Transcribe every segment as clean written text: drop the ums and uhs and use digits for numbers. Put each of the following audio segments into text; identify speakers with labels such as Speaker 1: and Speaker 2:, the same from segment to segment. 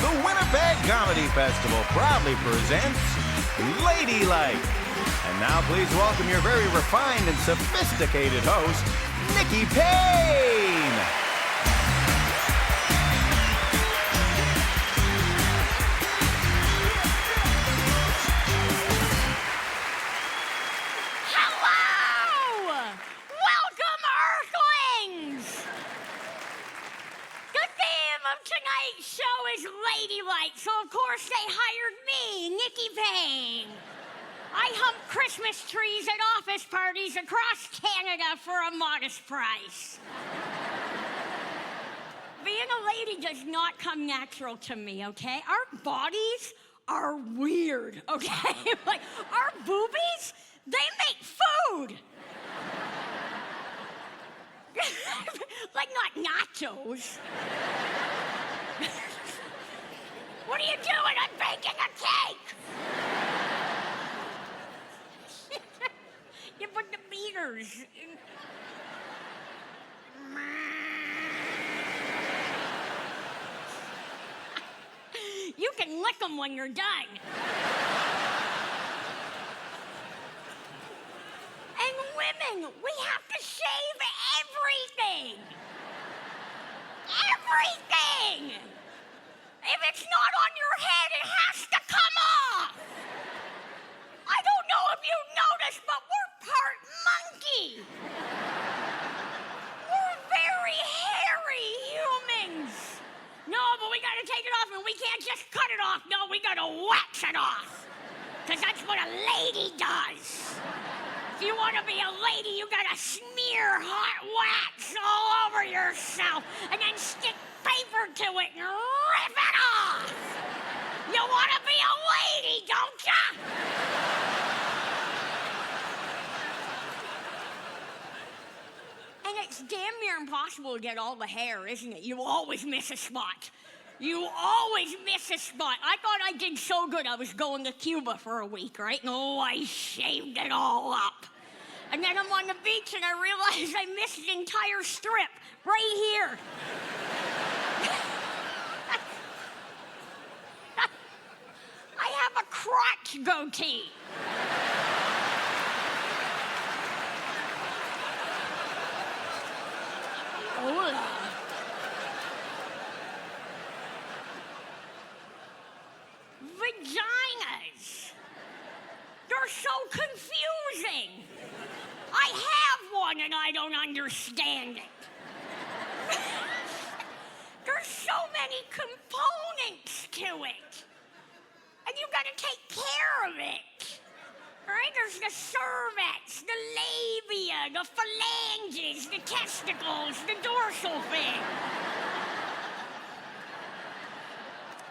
Speaker 1: the Winnipeg Comedy Festival proudly presents Ladylike. And now please welcome your very refined and sophisticated host, Nikki Payne.
Speaker 2: Tonight's show is Ladylike, so of course they hired me, Nikki Payne. I hump Christmas trees at office parties across Canada for a modest price. Being a lady does not come natural to me, okay? Our bodies are weird, okay? Like, our boobies, they make food. Like, not nachos. What are you doing? I'm baking a cake! You put the beaters in... You can lick them when you're done. And women, we have to shave everything. Everything! If it's not on your head, it has to come off! I don't know if you noticed, but we're part monkey! We're very hairy humans! No, but we gotta take it off, and we can't just cut it off. No, we gotta wax it off! Because that's what a lady does! If you want to be a lady, you gotta smear hot wax all over yourself and then stick paper to it and rip it off. You want to be a lady, don't ya? And it's damn near impossible to get all the hair, isn't it? You always miss a spot. You always miss a spot. I thought I did so good I was going to Cuba for a week, right? And I shaved it all up. And then I'm on the beach and I realized I missed the entire strip right here. I have a crotch goatee. Hola. Vaginas. They're so confusing. I have one and I don't understand it. There's so many components to it. And you gotta take care of it. Right? There's the cervix, the labia, the phalanges, the testicles, the dorsal fin.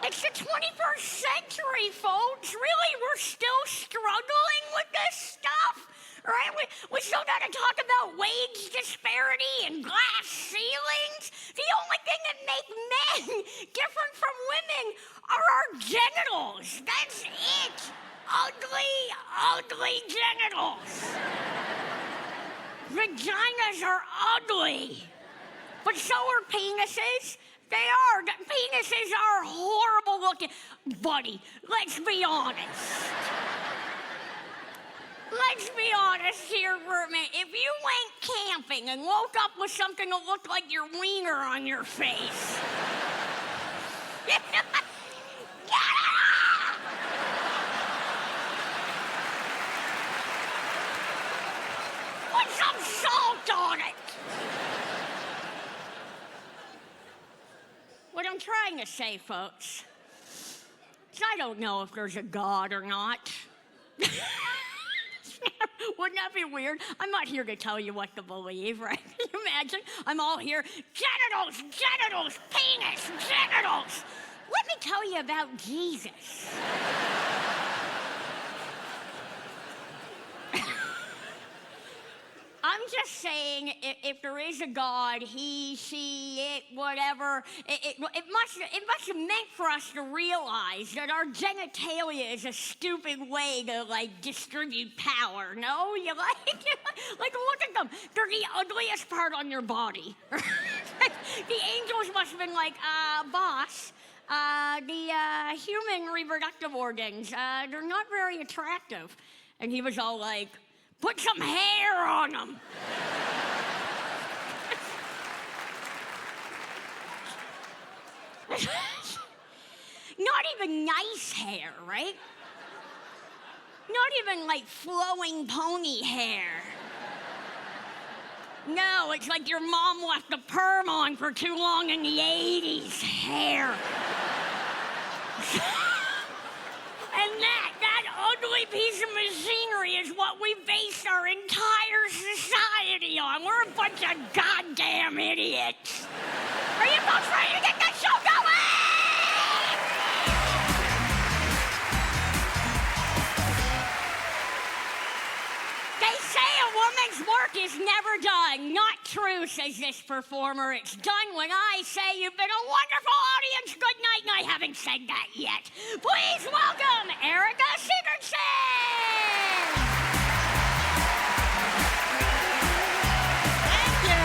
Speaker 2: It's the 21st century, folks. Really, we're still struggling with this stuff. Right? We still gotta talk about wage disparity and glass ceilings. The only thing that make men different from women are our genitals. That's it. Ugly genitals. Vaginas are ugly. But so are penises. They are. Penises are horrible looking. Buddy, let's be honest. Let's be honest here for a minute. If you went camping and woke up with something that looked like your wiener on your face, get it off! Put some salt on it! What I'm trying to say, folks, is I don't know if there's a God or not. Wouldn't that be weird? I'm not here to tell you what to believe, right? Can you imagine? I'm all here, genitals, penis, genitals. Let me tell you about Jesus. I'm just saying, if there is a God, he, she, it, whatever, it must have meant for us to realize that our genitalia is a stupid way to, like, distribute power, no? You like, look at them. They're the ugliest part on your body. The angels must have been like, boss, the human reproductive organs, they're not very attractive. And he was all like, put some hair on them. Not even nice hair, right? Not even like flowing pony hair. No, it's like your mom left a perm on for too long in the 80s hair. And that ugly piece of machinery is what we base our entire society on. We're a bunch of goddamn idiots. Are you folks ready to get that show going? They say a woman's work is never done. Not true, says this performer. It's done when I say you've been a wonderful audience. Good night, and I haven't said that yet. Please welcome Erica Sigurdson.
Speaker 3: Thank you.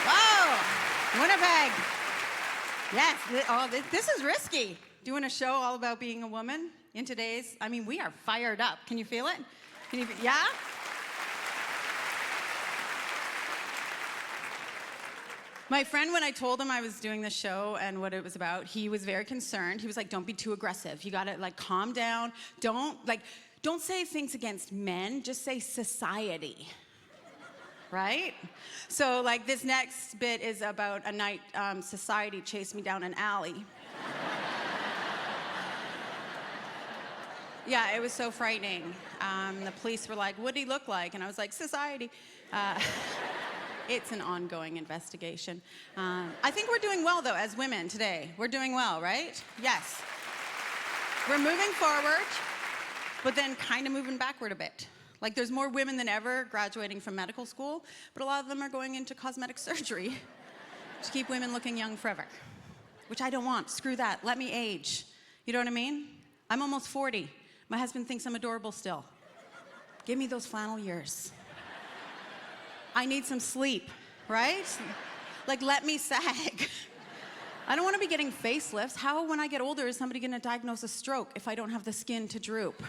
Speaker 3: Whoa, Winnipeg. Yes, this is risky. Doing a show all about being a woman in today's, we are fired up. Can you feel it? Yeah? My friend, when I told him I was doing the show and what it was about, he was very concerned. He was like, don't be too aggressive. You gotta calm down. Don't say things against men, just say society. Right? So this next bit is about a night society chased me down an alley. Yeah, it was so frightening. The police were like, what'd he look like? And I was like, society. It's an ongoing investigation. I think we're doing well, though, as women today. We're doing well, right? Yes. We're moving forward, but then kind of moving backward a bit. There's more women than ever graduating from medical school, but a lot of them are going into cosmetic surgery to keep women looking young forever, which I don't want. Screw that. Let me age. You know what I mean? I'm almost 40. My husband thinks I'm adorable still. Give me those flannel years. I need some sleep, right? Let me sag. I don't want to be getting facelifts. How, when I get older, is somebody going to diagnose a stroke if I don't have the skin to droop?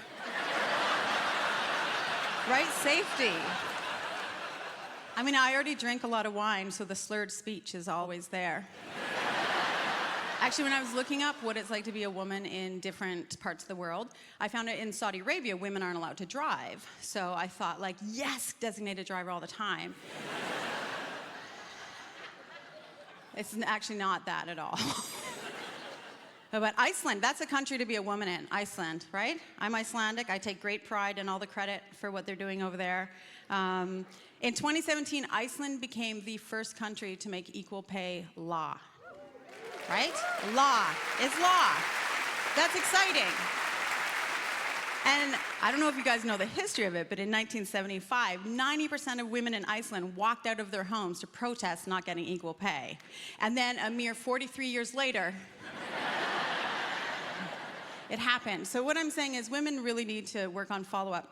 Speaker 3: Right? Safety. I already drink a lot of wine, so the slurred speech is always there. Actually, when I was looking up what it's like to be a woman in different parts of the world, I found it in Saudi Arabia, women aren't allowed to drive. So I thought, yes, designated driver all the time. It's actually not that at all. But Iceland, that's a country to be a woman in, Iceland, right? I'm Icelandic. I take great pride in all the credit for what they're doing over there. In 2017, Iceland became the first country to make equal pay law. Right? Law. It's law. That's exciting. And I don't know if you guys know the history of it, but in 1975, 90% of women in Iceland walked out of their homes to protest not getting equal pay. And then a mere 43 years later, it happened. So what I'm saying is women really need to work on follow-up.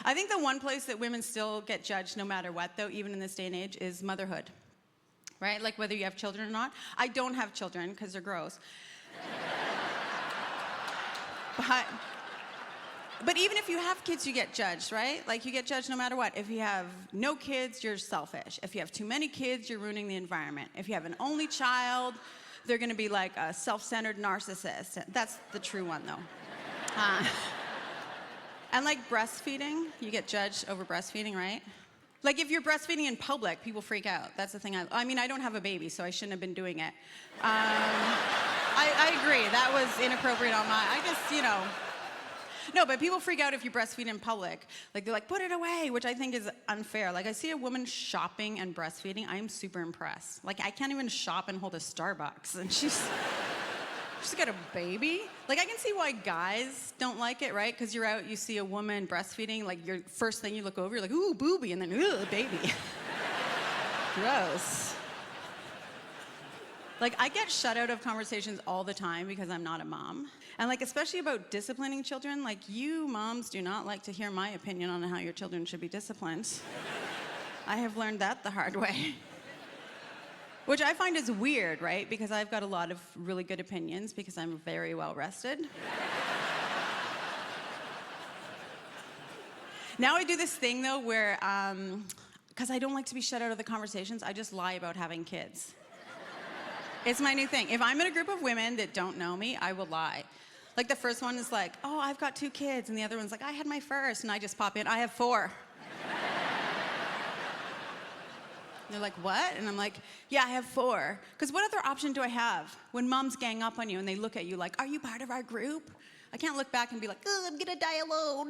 Speaker 3: I think the one place that women still get judged no matter what, though, even in this day and age, is motherhood. Right? Whether you have children or not. I don't have children because they're gross. But even if you have kids, you get judged, right? You get judged no matter what. If you have no kids, you're selfish. If you have too many kids, you're ruining the environment. If you have an only child, they're going to be a self-centered narcissist. That's the true one, though. And breastfeeding, you get judged over breastfeeding, right? If you're breastfeeding in public, people freak out. That's the thing. I don't have a baby, so I shouldn't have been doing it. I agree. That was inappropriate on my... No, but people freak out if you breastfeed in public. They're like, put it away, which I think is unfair. I see a woman shopping and breastfeeding, I am super impressed. I can't even shop and hold a Starbucks, and she's got a baby. I can see why guys don't like it, right? Because you're out, you see a woman breastfeeding, your first thing you look over, you're like, ooh, boobie, and then, ooh, baby. Gross. I get shut out of conversations all the time because I'm not a mom. And especially about disciplining children, you moms do not like to hear my opinion on how your children should be disciplined. I have learned that the hard way. Which I find is weird, right? Because I've got a lot of really good opinions because I'm very well rested. Now I do this thing though where, because I don't like to be shut out of the conversations, I just lie about having kids. It's my new thing. If I'm in a group of women that don't know me, I will lie. Like the first one is like, oh, I've got 2 kids. And the other one's like, I had my first. And I just pop in, I have 4. And they're like, what? And I'm like, yeah, I have 4. Because what other option do I have when moms gang up on you and they look at you like, are you part of our group? I can't look back and be like, oh, I'm gonna die alone.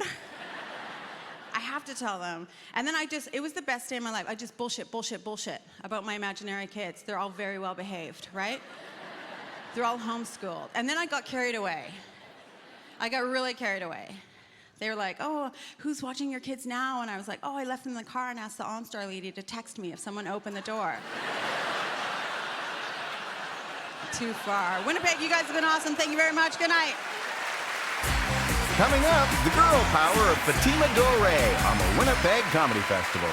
Speaker 3: I have to tell them. And then it was the best day of my life. I just bullshit about my imaginary kids. They're all very well behaved, right? They're all homeschooled. And then I got carried away. I got really carried away. They were like, oh, who's watching your kids now? And I was like, oh, I left them in the car and asked the OnStar lady to text me if someone opened the door. Too far. Winnipeg, you guys have been awesome. Thank you very much. Good night.
Speaker 1: Coming up, the girl power of Fatima Dhowre on the Winnipeg Comedy Festival.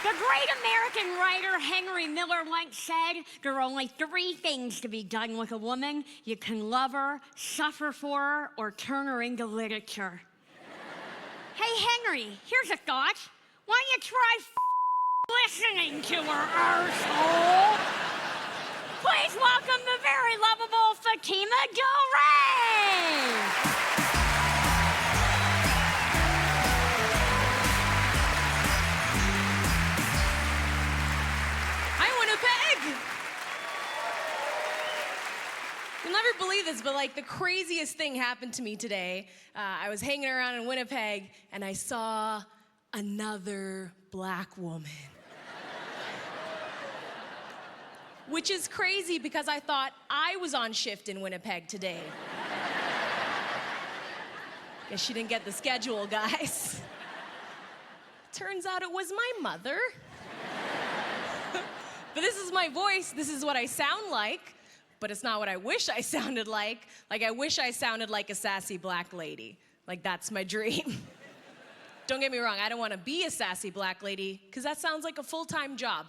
Speaker 2: The great American writer Henry Miller once said, there are only 3 things to be done with a woman. You can love her, suffer for her, or turn her into literature. Hey, Henry, here's a thought. Why don't you try listening to her, arsehole? Please welcome the very lovable Fatima Dhowre.
Speaker 4: You'll never believe this, but like the craziest thing happened to me today. I was hanging around in Winnipeg and I saw another black woman. Which is crazy because I thought I was on shift in Winnipeg today. Guess she didn't get the schedule, guys. Turns out it was my mother. But this is my voice, this is what I sound like. But it's not what I wish I sounded like. Like, I wish I sounded like a sassy black lady. Like, that's my dream. Don't get me wrong, I don't want to be a sassy black lady, because that sounds like a full-time job.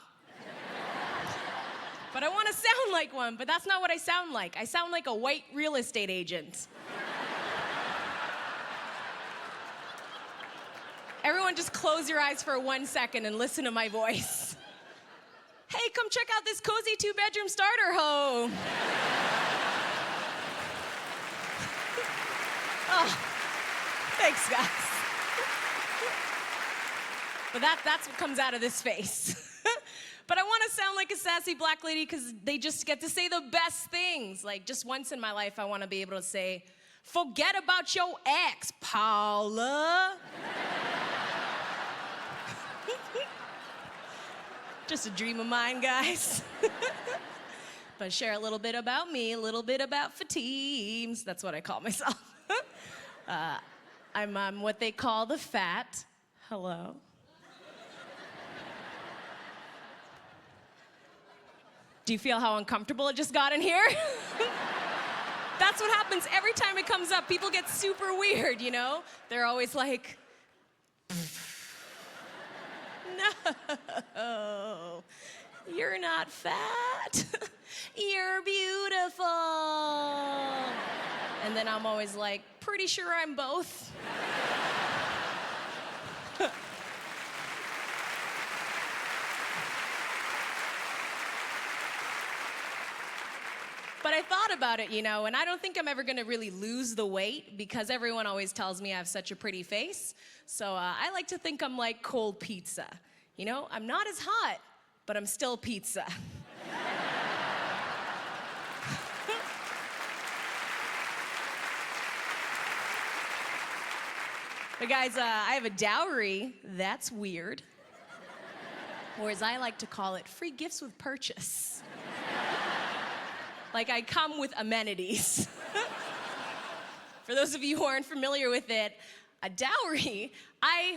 Speaker 4: But I want to sound like one, but that's not what I sound like. I sound like a white real estate agent. Everyone just close your eyes for 1 second and listen to my voice. Hey, come check out this cozy 2-bedroom starter home. Oh, thanks, guys. But that's what comes out of this face. But I want to sound like a sassy black lady because they just get to say the best things. Like, just once in my life, I want to be able to say, forget about your ex, Paula. Just a dream of mine, guys. But share a little bit about me, a little bit about Fatims. That's what I call myself. I'm what they call the fat. Hello. Do you feel how uncomfortable it just got in here? That's what happens every time it comes up. People get super weird, you know? They're always like, no, you're not fat. You're beautiful. And then I'm always like, pretty sure I'm both. But I thought about it, you know, and I don't think I'm ever gonna really lose the weight because everyone always tells me I have such a pretty face. So I like to think I'm like cold pizza. You know, I'm not as hot, but I'm still pizza. But guys, I have a dowry. That's weird. Or as I like to call it, free gifts with purchase. Like, I come with amenities. For those of you who aren't familiar with it, a dowry,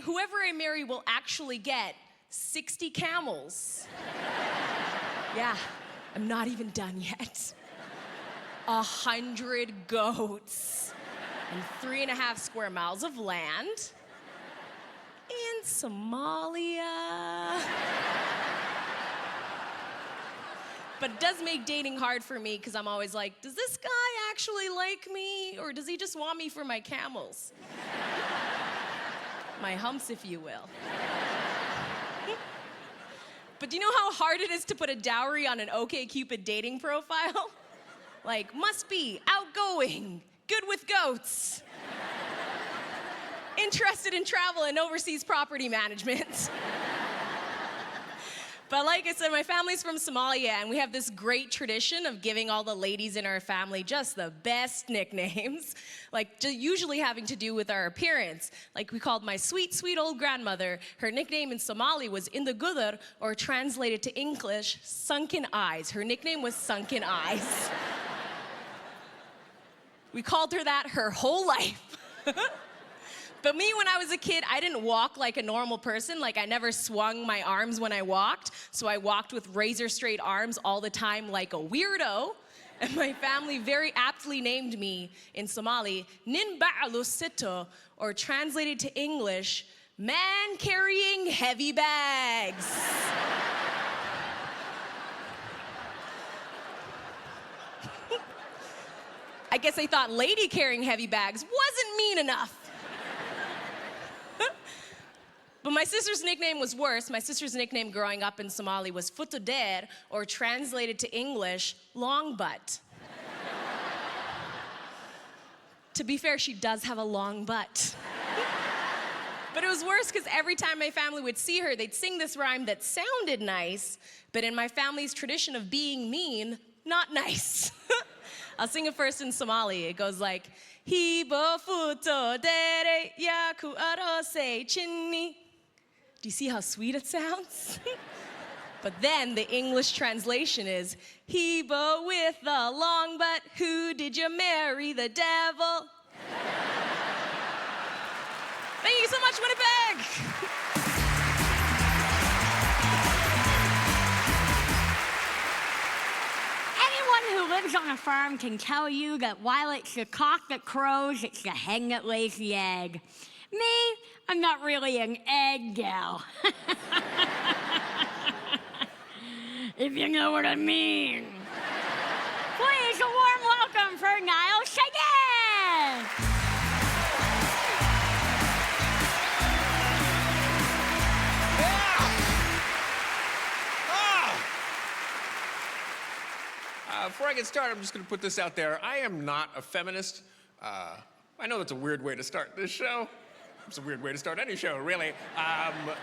Speaker 4: whoever I marry will actually get 60 camels. Yeah, I'm not even done yet. 100 goats, and 3.5 square miles of land, Somalia. But it does make dating hard for me because I'm always like, does this guy actually like me, or does he just want me for my camels? My humps, if you will. But do you know how hard it is to put a dowry on an OkCupid dating profile? Like, must be outgoing, good with goats, interested in travel and overseas property management. But like I said, my family's from Somalia, and we have this great tradition of giving all the ladies in our family just the best nicknames, like usually having to do with our appearance. Like we called my sweet, sweet old grandmother, her nickname in Somali was Indigudur, or translated to English, sunken eyes. Her nickname was Sunken Eyes. We called her that her whole life. But me, when I was a kid, I didn't walk like a normal person. Like, I never swung my arms when I walked. So I walked with razor straight arms all the time like a weirdo. And my family very aptly named me in Somali, Nin Ba'alu Sito, or translated to English, man carrying heavy bags. I guess they thought lady carrying heavy bags wasn't mean enough. But my sister's nickname was worse. My sister's nickname growing up in Somali was Futuder, or translated to English, long butt. To be fair, she does have a long butt. But it was worse because every time my family would see her, they'd sing this rhyme that sounded nice, but in my family's tradition of being mean, not nice. I'll sing it first in Somali. It goes like, Hibo futo dere yaku arose chinni. Do you see how sweet it sounds? But then the English translation is, Hebo with the long butt, who did you marry, the devil? Thank you so much, Winnipeg!
Speaker 2: Anyone who lives on a farm can tell you that while it's the cock that crows, it's the hen that lays the egg. Me, I'm not really an egg gal. If you know what I mean. Please, a warm welcome for Nile Seguin!
Speaker 5: Before I get started, I'm just going to put this out there. I am not a feminist. I know that's a weird way to start this show. It's a weird way to start any show, really.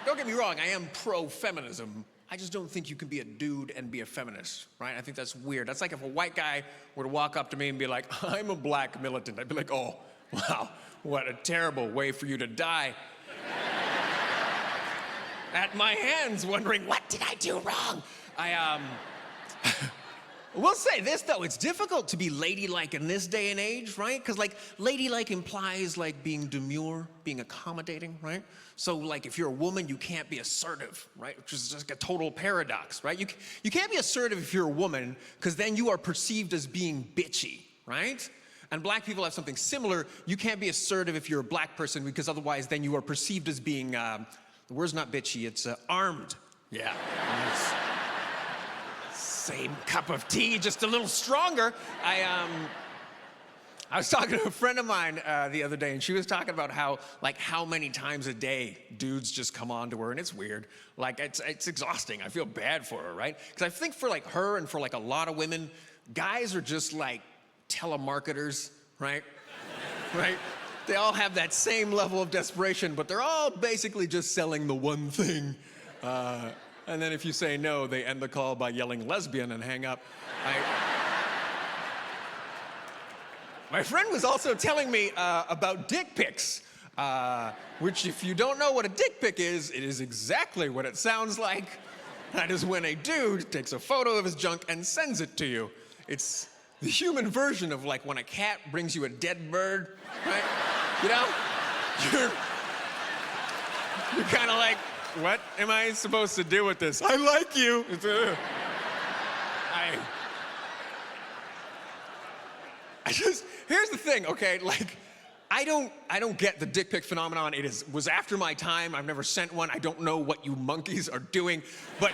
Speaker 5: Don't get me wrong, I am pro-feminism. I just don't think you can be a dude and be a feminist, right? I think that's weird. That's like if a white guy were to walk up to me and be like, I'm a black militant. I'd be like, oh, wow, what a terrible way for you to die. At my hands, wondering, what did I do wrong? We'll say this, though, it's difficult to be ladylike in this day and age, right? Because, like, ladylike implies, like, being demure, being accommodating, right? So, like, if you're a woman, you can't be assertive, right? Which is just like a total paradox, right? You can't be assertive if you're a woman, because then you are perceived as being bitchy, right? And black people have something similar. You can't be assertive if you're a black person, because otherwise then you are perceived as being, the word's not bitchy, it's armed. Yeah. Same cup of tea, just a little stronger. I was talking to a friend of mine the other day, and she was talking about how many times a day dudes just come on to her, and it's weird. Like, it's exhausting. I feel bad for her, right? Because I think for, like, her and for, like, a lot of women, guys are just, like, telemarketers, right? Right? They all have that same level of desperation, but they're all basically just selling the one thing. And then if you say no, they end the call by yelling lesbian and hang up. My friend was also telling me about dick pics, which if you don't know what a dick pic is, it is exactly what it sounds like. That is when a dude takes a photo of his junk and sends it to you. It's the human version of like when a cat brings you a dead bird, right? You know? You're kind of like, what am I supposed to do with this? I like you. I just, here's the thing, okay? Like, I don't get the dick pic phenomenon. Was after my time. I've never sent one. I don't know what you monkeys are doing, but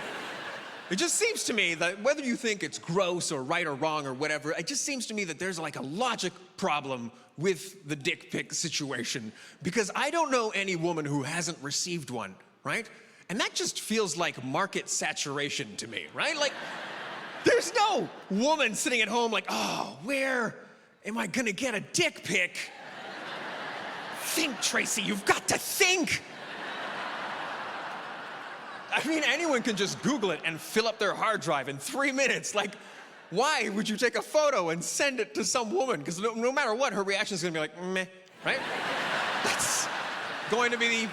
Speaker 5: it just seems to me that whether you think it's gross or right or wrong or whatever, it just seems to me that there's like a logic problem with the dick pic situation, because I don't know any woman who hasn't received one, right? And that just feels like market saturation to me, right? Like, there's no woman sitting at home like, oh, where am I gonna get a dick pic? Think, Tracy, you've got to think. I mean, anyone can just Google it and fill up their hard drive in 3 minutes. Like, why would you take a photo and send it to some woman? Because no matter what, her reaction is gonna be like, meh, right? That's going to be the...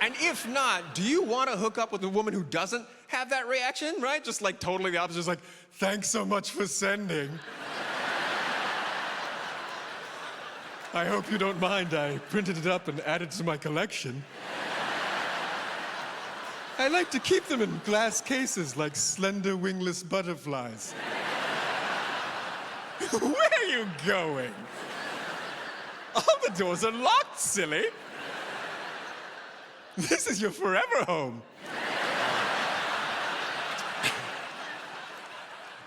Speaker 5: And if not, do you want to hook up with a woman who doesn't have that reaction, right? Just like totally the opposite, just like, thanks so much for sending. I hope you don't mind, I printed it up and added to my collection. I like to keep them in glass cases like slender wingless butterflies. Where are you going? All the doors are locked, silly. This is your forever home.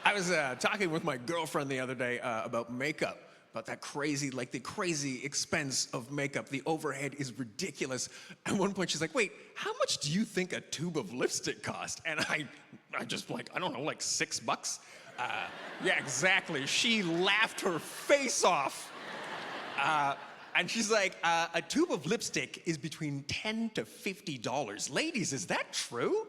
Speaker 5: I was talking with my girlfriend the other day about makeup, about that crazy, like the crazy expense of makeup. The overhead is ridiculous. At one point she's like, wait, how much do you think a tube of lipstick cost? And I just like, I don't know, like $6? Yeah, exactly. She laughed her face off. And she's like, a tube of lipstick is between $10 to $50. Ladies, is that true?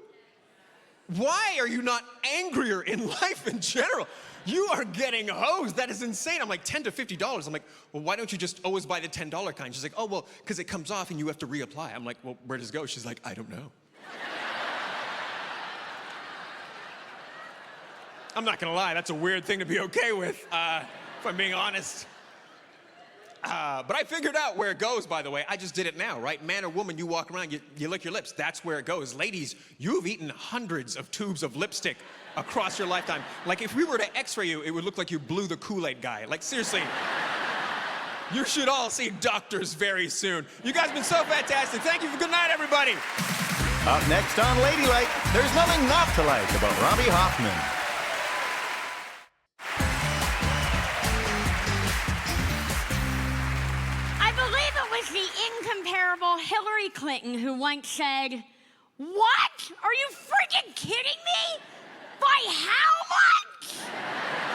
Speaker 5: Why are you not angrier in life in general? You are getting hosed. That is insane. I'm like, $10 to $50. I'm like, well, why don't you just always buy the $10 kind? She's like, oh, well, because it comes off and you have to reapply. I'm like, well, where does it go? She's like, I don't know. I'm not gonna lie, that's a weird thing to be okay with, if I'm being honest. But I figured out where it goes, by the way. I just did it now, right? Man or woman, you walk around, you lick your lips. That's where it goes. Ladies, you've eaten hundreds of tubes of lipstick across your lifetime. Like, if we were to x-ray you, it would look like you blew the Kool-Aid guy. Like, seriously. You should all see doctors very soon. You guys have been so fantastic. Thank you. Good night, everybody.
Speaker 1: Up next on Ladylike, there's nothing not to like about Robby Hoffman.
Speaker 2: Incomparable Hillary Clinton, who once said, "What? Are you freaking kidding me? By how much?"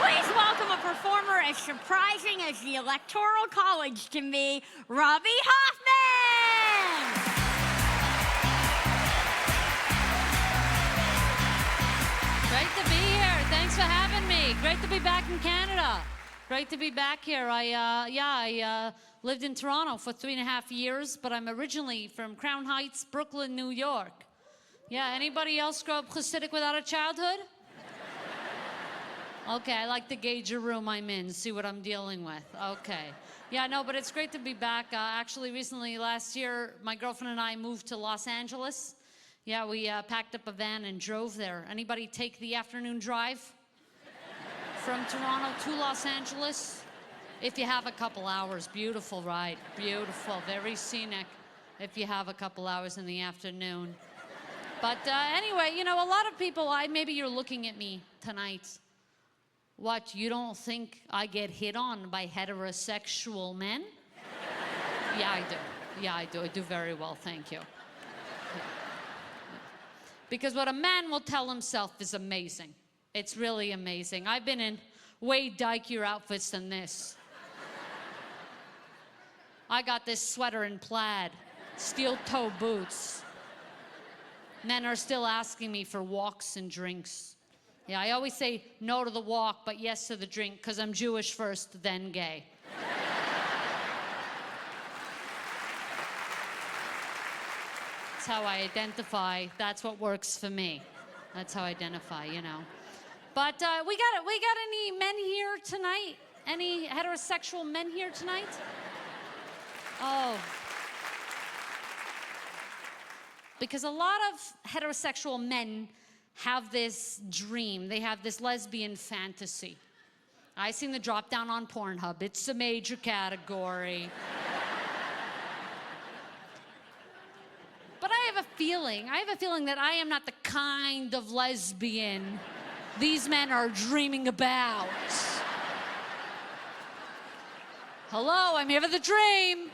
Speaker 2: Please welcome a performer as surprising as the Electoral College to me, Robby Hoffman!
Speaker 6: Great to be here. Thanks for having me. Great to be back in Canada. Great to be back here. I lived in Toronto for 3.5 years, but I'm originally from Crown Heights, Brooklyn, New York. Yeah, anybody else grow up Hasidic without a childhood? Okay, I like to gauge your room I'm in, see what I'm dealing with. Okay. Yeah, no, but it's great to be back. Actually, recently, last year, my girlfriend and I moved to Los Angeles. Yeah, we packed up a van and drove there. Anybody take the afternoon drive from Toronto to Los Angeles? If you have a couple hours, beautiful ride, beautiful, very scenic if you have a couple hours in the afternoon. But anyway, you know, a lot of people, maybe you're looking at me tonight. What, you don't think I get hit on by heterosexual men? Yeah, I do. Yeah, I do. I do very well, thank you. Yeah. Because what a man will tell himself is amazing. It's really amazing. I've been in way dykier outfits than this. I got this sweater in plaid, steel-toe boots. Men are still asking me for walks and drinks. Yeah, I always say no to the walk, but yes to the drink, because I'm Jewish first, then gay. That's how I identify. That's what works for me. That's how I identify, you know. But we got any men here tonight? Any heterosexual men here tonight? Oh. Because a lot of heterosexual men have this dream. They have this lesbian fantasy. I seen the drop down on Pornhub. It's a major category. But I have a feeling that I am not the kind of lesbian these men are dreaming about. Hello, I'm here for the dream.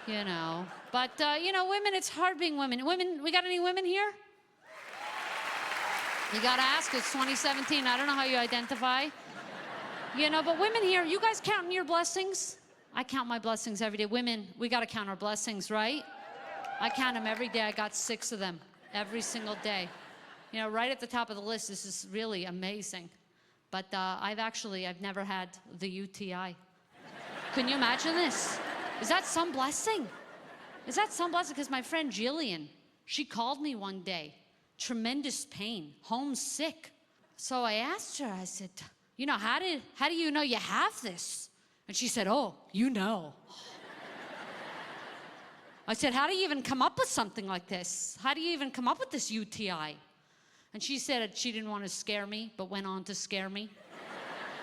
Speaker 6: You know, but, you know, women, it's hard being women. Women, we got any women here? You gotta ask, it's 2017. I don't know how you identify. You know, but women here, you guys counting your blessings? I count my blessings every day. Women, we gotta count our blessings, right? I count them every day. I got 6 of them every single day. You know, right at the top of the list, this is really amazing. But I've never had the UTI. Can you imagine this? Is that some blessing? Is that some blessing? Because my friend Jillian, she called me one day, tremendous pain, homesick. So I asked her, I said, you know, how do you know you have this? And she said, oh, you know. I said, how do you even come up with something like this? How do you even come up with this UTI? And she said she didn't want to scare me, but went on to scare me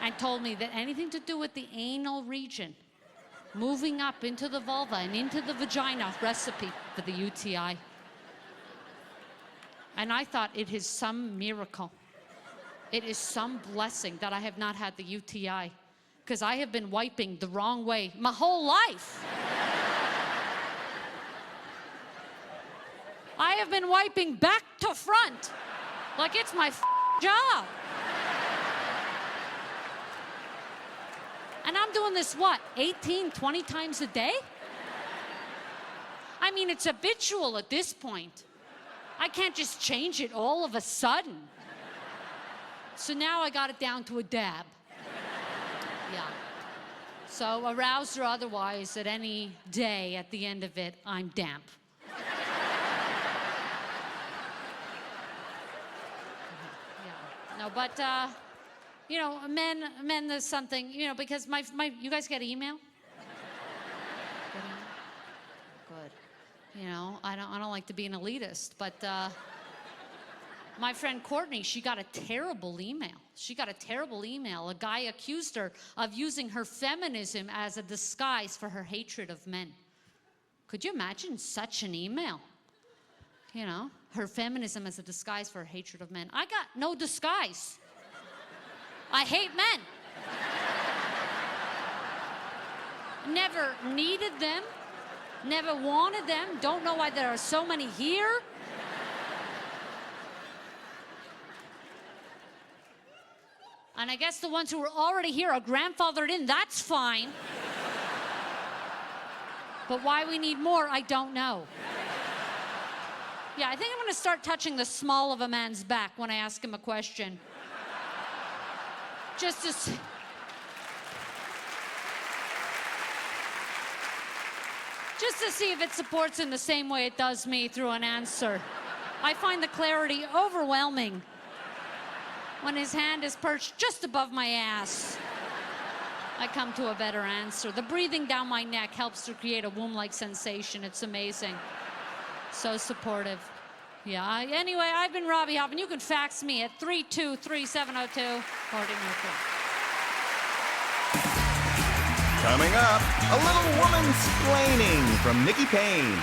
Speaker 6: and told me that anything to do with the anal region, moving up into the vulva and into the vagina, recipe for the UTI. And I thought it is some miracle. It is some blessing that I have not had the UTI, because I have been wiping the wrong way my whole life. I have been wiping back to front like it's my job. And I'm doing this, what, 18, 20 times a day? I mean, it's habitual at this point. I can't just change it all of a sudden. So now I got it down to a dab. Yeah. So aroused or otherwise, at any day at the end of it, I'm damp. No, but, you know, men, there's something, you know, because you guys get email? Good. You know, I don't like to be an elitist, but, my friend Courtney, she got a terrible email. A guy accused her of using her feminism as a disguise for her hatred of men. Could you imagine such an email? You know, her feminism as a disguise for her hatred of men. I got no disguise. I hate men. Never needed them. Never wanted them. Don't know why there are so many here. And I guess the ones who were already here are grandfathered in. That's fine. But why we need more, I don't know. Yeah, I think I'm gonna start touching the small of a man's back when I ask him a question. Just to see if it supports in the same way it does me through an answer. I find the clarity overwhelming when his hand is perched just above my ass. I come to a better answer. The breathing down my neck helps to create a womb-like sensation. It's amazing. So supportive. Yeah, anyway, I've been Robby Hoffman. You can fax me at 323-702-4004.
Speaker 1: Coming up, a little woman-splaining from Nikki Payne.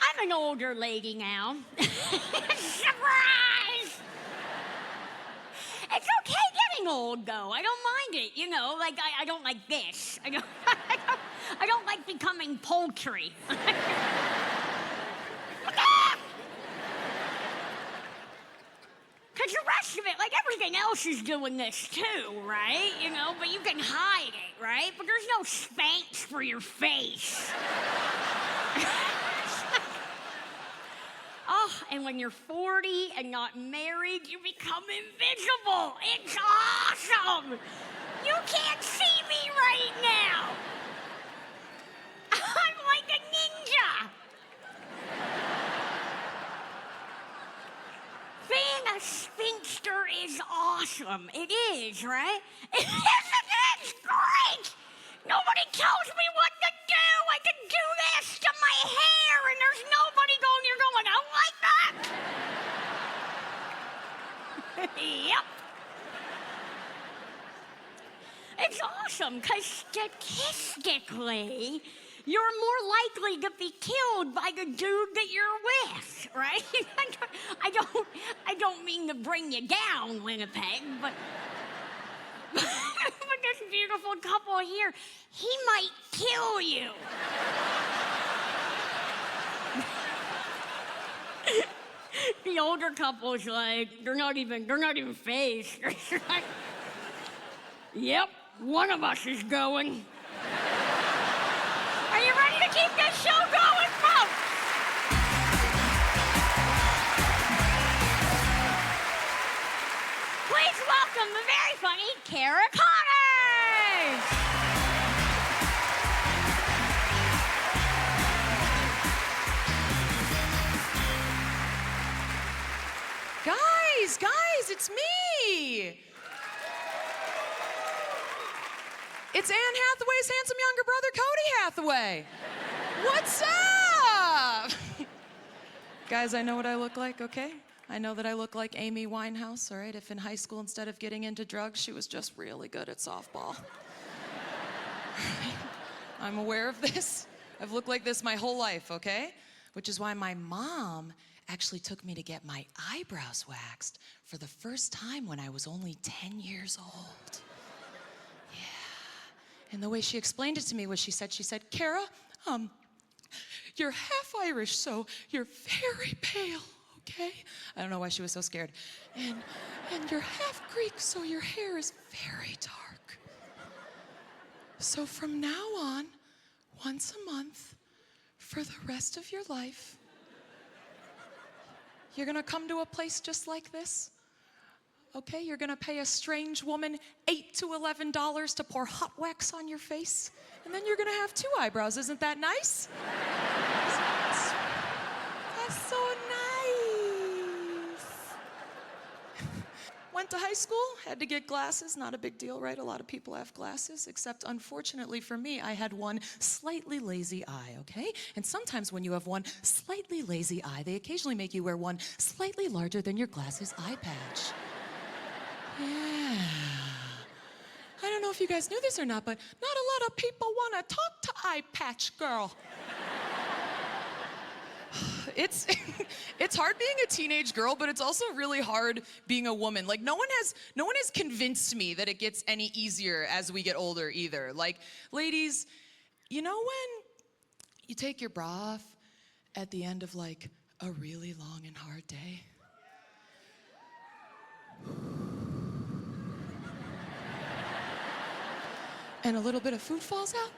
Speaker 2: I'm an older lady now. Surprise! It's okay getting old, though. I don't mind it, you know. Like, I don't like this. I don't like becoming poultry. Because the rest of it, like, everything else is doing this, too, right? You know, but you can hide it, right? But there's no Spanx for your face. Oh, and when you're 40 and not married, you become invisible. It's awesome. You can't see me right now. I'm like a ninja. Being a spinster is awesome. It is, right? It's great. Nobody tells me what to do. I can do this to my hair, and there's nobody going, you're going out like that. Yep. It's awesome, because statistically, you're more likely to be killed by the dude that you're with, right? I don't mean to bring you down, Winnipeg, but this beautiful couple here, he might kill you. The older couple's like, they're not even phased. They're like, yep, one of us is going. Are you ready to keep this show going, folks? Please welcome the very funny Cara Connors.
Speaker 7: Guys, it's me. It's Anne Hathaway's handsome younger brother, Cody Hathaway. What's up? Guys, I know what I look like, okay? I know that I look like Amy Winehouse, all right? If in high school, instead of getting into drugs, she was just really good at softball. I'm aware of this. I've looked like this my whole life, okay? Which is why my mom actually took me to get my eyebrows waxed for the first time when I was only 10 years old. And the way she explained it to me was she said, Cara, you're half Irish, so you're very pale, okay? I don't know why she was so scared. And you're half Greek, so your hair is very dark. So from now on, once a month, for the rest of your life, you're gonna come to a place just like this. Okay, you're gonna pay a strange woman $8 to $11 to pour hot wax on your face, and then you're gonna have 2 eyebrows. Isn't that nice? That's so nice. Went to high school, had to get glasses. Not a big deal, right? A lot of people have glasses, except unfortunately for me, I had one slightly lazy eye, okay? And sometimes when you have one slightly lazy eye, they occasionally make you wear one slightly larger than your glasses eye patch. Yeah. I don't know if you guys knew this or not, but not a lot of people want to talk to Eye Patch Girl. It's hard being a teenage girl, but it's also really hard being a woman. Like, no one has convinced me that it gets any easier as we get older either. Like, ladies, you know when you take your bra off at the end of like a really long and hard day? And a little bit of food falls out?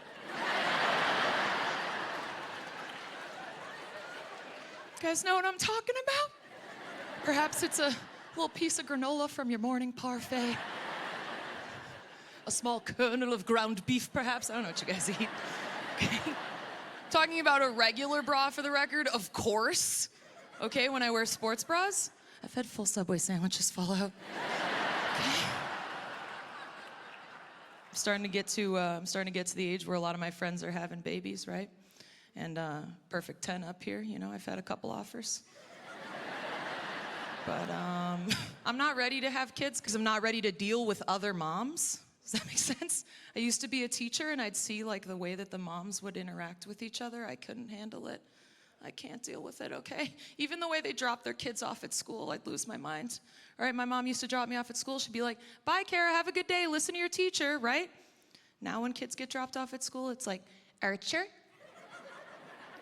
Speaker 7: You guys know what I'm talking about? Perhaps it's a little piece of granola from your morning parfait. A small kernel of ground beef, perhaps. I don't know what you guys eat. Okay. Talking about a regular bra, for the record, of course. Okay, when I wear sports bras, I've had full Subway sandwiches fall out. Okay. I'm starting to get to the age where a lot of my friends are having babies, right? And perfect 10 up here, you know, I've had a couple offers. But I'm not ready to have kids because I'm not ready to deal with other moms. Does that make sense? I used to be a teacher and I'd see like the way that the moms would interact with each other. I couldn't handle it. I can't deal with it, okay? Even the way they drop their kids off at school, I'd lose my mind. All right, my mom used to drop me off at school. She'd be like, bye, Cara, have a good day. Listen to your teacher, right? Now when kids get dropped off at school, it's like, Archer,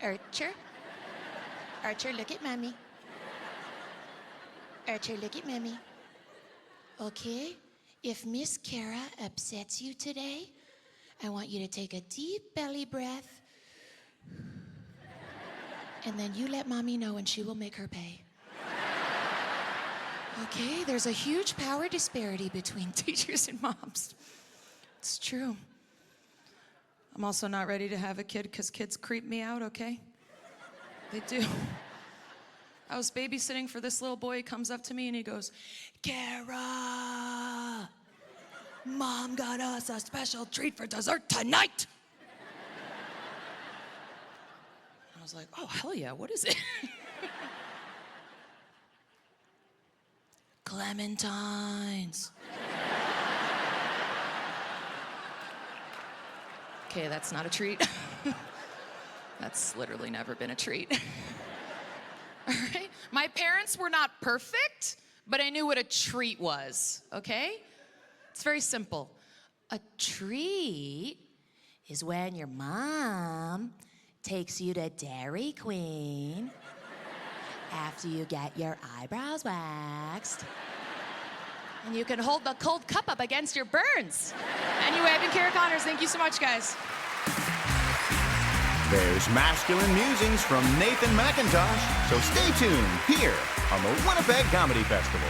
Speaker 7: Archer, Archer, look at mommy. Archer, look at mommy. Okay, if Miss Cara upsets you today, I want you to take a deep belly breath, and then you let mommy know and she will make her pay. Okay, there's a huge power disparity between teachers and moms. It's true. I'm also not ready to have a kid because kids creep me out, okay? They do. I was babysitting for this little boy. He comes up to me and he goes, Cara. Mom got us a special treat for dessert tonight. I was like, oh, hell yeah, what is it? Clementines. Okay, that's not a treat. That's literally never been a treat. All right? My parents were not perfect, but I knew what a treat was, okay? It's very simple. A treat is when your mom takes you to Dairy Queen after you get your eyebrows waxed. And you can hold the cold cup up against your burns. Anyway, I've been Cara Connors. Thank you so much, guys.
Speaker 1: There's masculine musings from Nathan Macintosh, so stay tuned here on the Winnipeg Comedy Festival.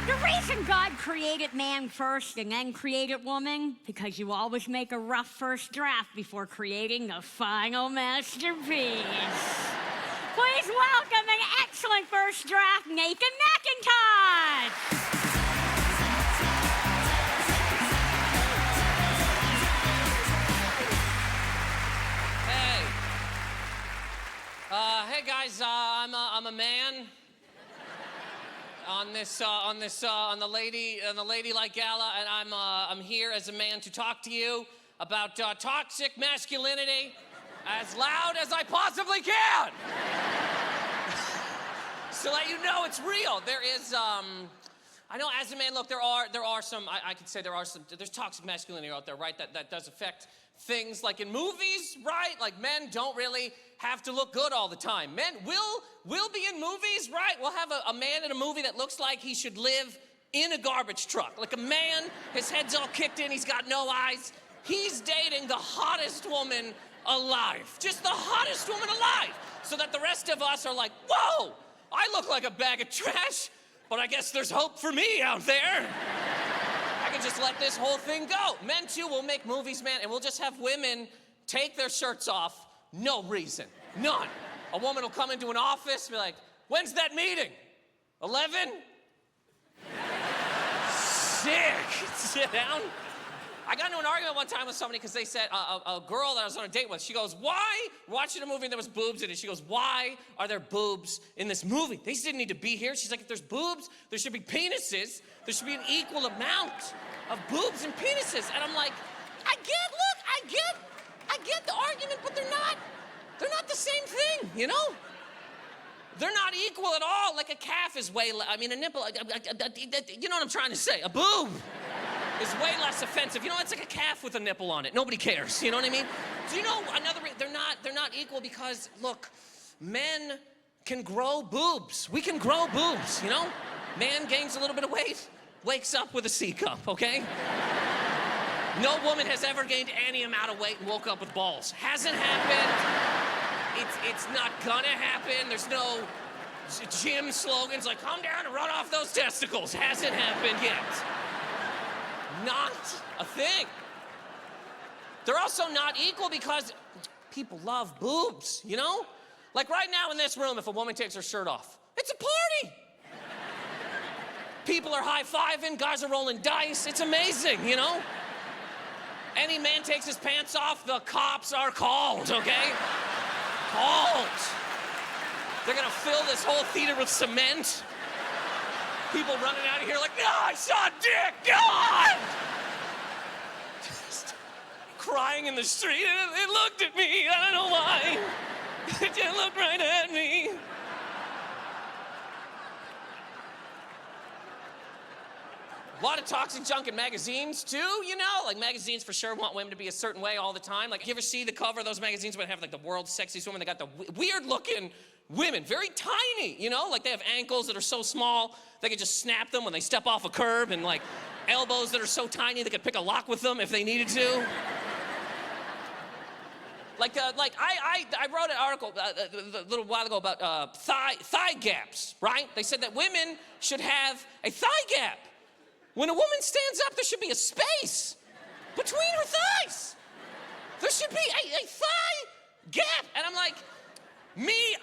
Speaker 2: The reason God created man first and then created woman, because you always make a rough first draft before creating the final masterpiece. Please welcome an excellent first draft, Nathan Macintosh.
Speaker 8: Hey guys, I'm a man on the ladylike gala, and I'm here as a man to talk to you about toxic masculinity as loud as I possibly can. To let you know it's real. There is I know as a man, look, there are some, I could say there's toxic masculinity out there, right? That does affect things like in movies, right? Like men don't really have to look good all the time. Men will be in movies, right? We'll have a man in a movie that looks like he should live in a garbage truck. Like a man, his head's all kicked in, he's got no eyes. He's dating the hottest woman alive. Just the hottest woman alive. So that the rest of us are like, whoa, I look like a bag of trash, but I guess there's hope for me out there. I can just let this whole thing go. Men too will make movies, man, and we'll just have women take their shirts off, no reason, none. A woman will come into an office and be like, when's that meeting? 11? Sick, sit down. I got into an argument one time with somebody because they said, a girl that I was on a date with, she goes, why, watching a movie and there was boobs in it, she goes, why are there boobs in this movie? They didn't need to be here. She's like, if there's boobs, there should be penises. There should be an equal amount of boobs and penises. And I'm like, I get the argument, but they're not the same thing, you know? They're not equal at all. Like a calf is way less, I mean, a nipple, you know what I'm trying to say? A boob is way less offensive. You know, it's like a calf with a nipple on it. Nobody cares, you know what I mean? Do you know another reason? They're not equal because, look, men can grow boobs. We can grow boobs, you know? Man gains a little bit of weight, wakes up with a C cup, okay? No woman has ever gained any amount of weight and woke up with balls. Hasn't happened. It's not gonna happen. There's no gym slogans like, come down and run off those testicles. Hasn't happened yet. Not a thing. They're also not equal because people love boobs, you know? Like right now in this room, if a woman takes her shirt off, it's a party. People are high-fiving, guys are rolling dice. It's amazing, you know? Any man takes his pants off, the cops are called, okay? Called. They're gonna fill this whole theater with cement. People running out of here like, no, I saw a dick, God! Just crying in the street, and it looked at me, I don't know why. It just looked right at me. A lot of toxic junk in magazines, too, you know? Like, magazines for sure want women to be a certain way all the time. Like, you ever see the cover of those magazines where they have, like, the world's sexiest women? They got the weird-looking women, very tiny, you know? Like, they have ankles that are so small, they can just snap them when they step off a curb, and, like, elbows that are so tiny they could pick a lock with them if they needed to. I wrote an article a little while ago about thigh gaps, right? They said that women should have a thigh gap. When a woman stands up, there should be a space between her thighs. There should be a thigh gap. And I'm like,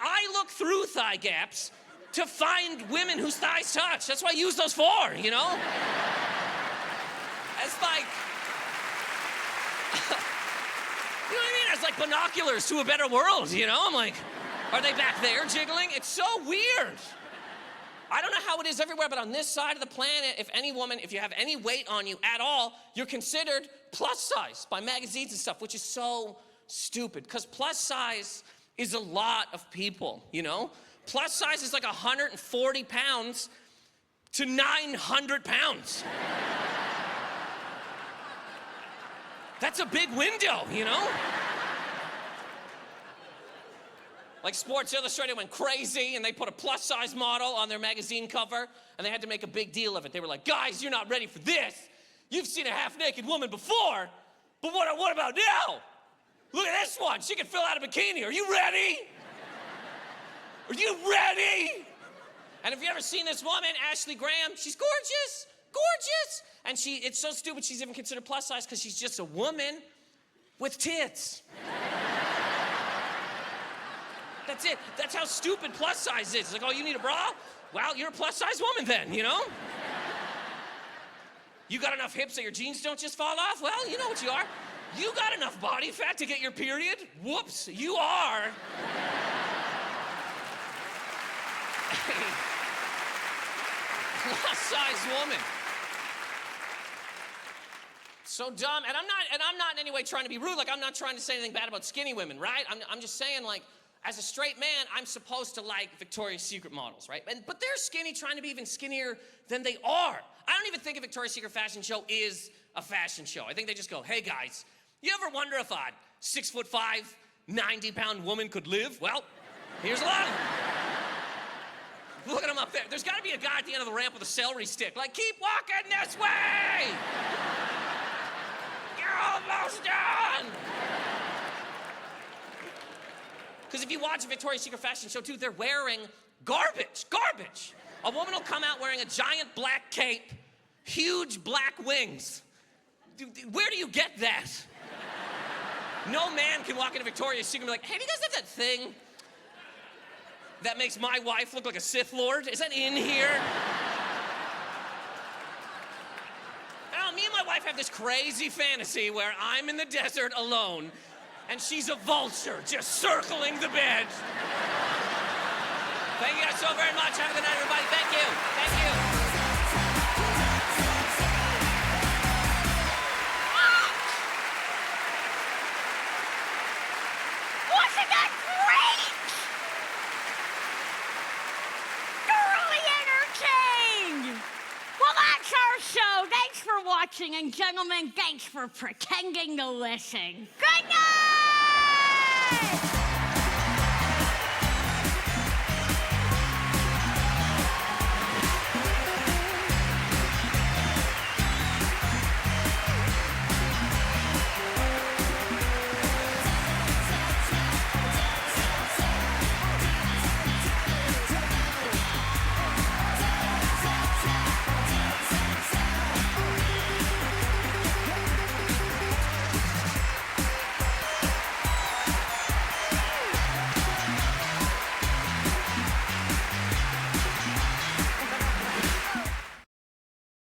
Speaker 8: I look through thigh gaps to find women whose thighs touch. That's what I use those for, you know? It's like, you know what I mean? It's like binoculars to a better world, you know? I'm like, are they back there jiggling? It's so weird. I don't know how it is everywhere, but on this side of the planet, if you have any weight on you at all, you're considered plus size by magazines and stuff, which is so stupid, because plus size is a lot of people, you know? Plus size is like 140 pounds to 900 pounds. That's a big window, you know? Like Sports Illustrated went crazy and they put a plus size model on their magazine cover and they had to make a big deal of it. They were like, guys, you're not ready for this. You've seen a half naked woman before, but what about now? Look at this one, she can fill out a bikini. Are you ready? Are you ready? And have you ever seen this woman, Ashley Graham? She's gorgeous, gorgeous. And it's so stupid she's even considered plus size because she's just a woman with tits. That's it. That's how stupid plus size is. It's like, oh, you need a bra? Well, you're a plus size woman then, you know? You got enough hips that your jeans don't just fall off? Well, you know what you are. You got enough body fat to get your period? Whoops, you are. Plus size woman. So dumb, and I'm not in any way trying to be rude. Like, I'm not trying to say anything bad about skinny women, right? I'm just saying, like, as a straight man, I'm supposed to like Victoria's Secret models, right? But they're skinny, trying to be even skinnier than they are. I don't even think a Victoria's Secret fashion show is a fashion show. I think they just go, hey guys, you ever wonder if a 6'5", 90-pound woman could live? Well, here's a lot of them. Look at them up there. There's gotta be a guy at the end of the ramp with a celery stick. Like, keep walking this way! You're almost done! Because if you watch a Victoria's Secret fashion show too, they're wearing garbage. A woman will come out wearing a giant black cape, huge black wings. Where do you get that? No man can walk into Victoria's Secret and be like, hey, do you guys have that thing that makes my wife look like a Sith Lord? Is that in here? Me and my wife have this crazy fantasy where I'm in the desert alone and she's a vulture just circling the bed. Thank you guys so very much. Have a good night, everybody. Thank you. Thank you.
Speaker 2: Wasn't that great? Thoroughly entertained. Well, that's our show. Thanks for watching, and gentlemen, thanks for pretending to listen. Good night!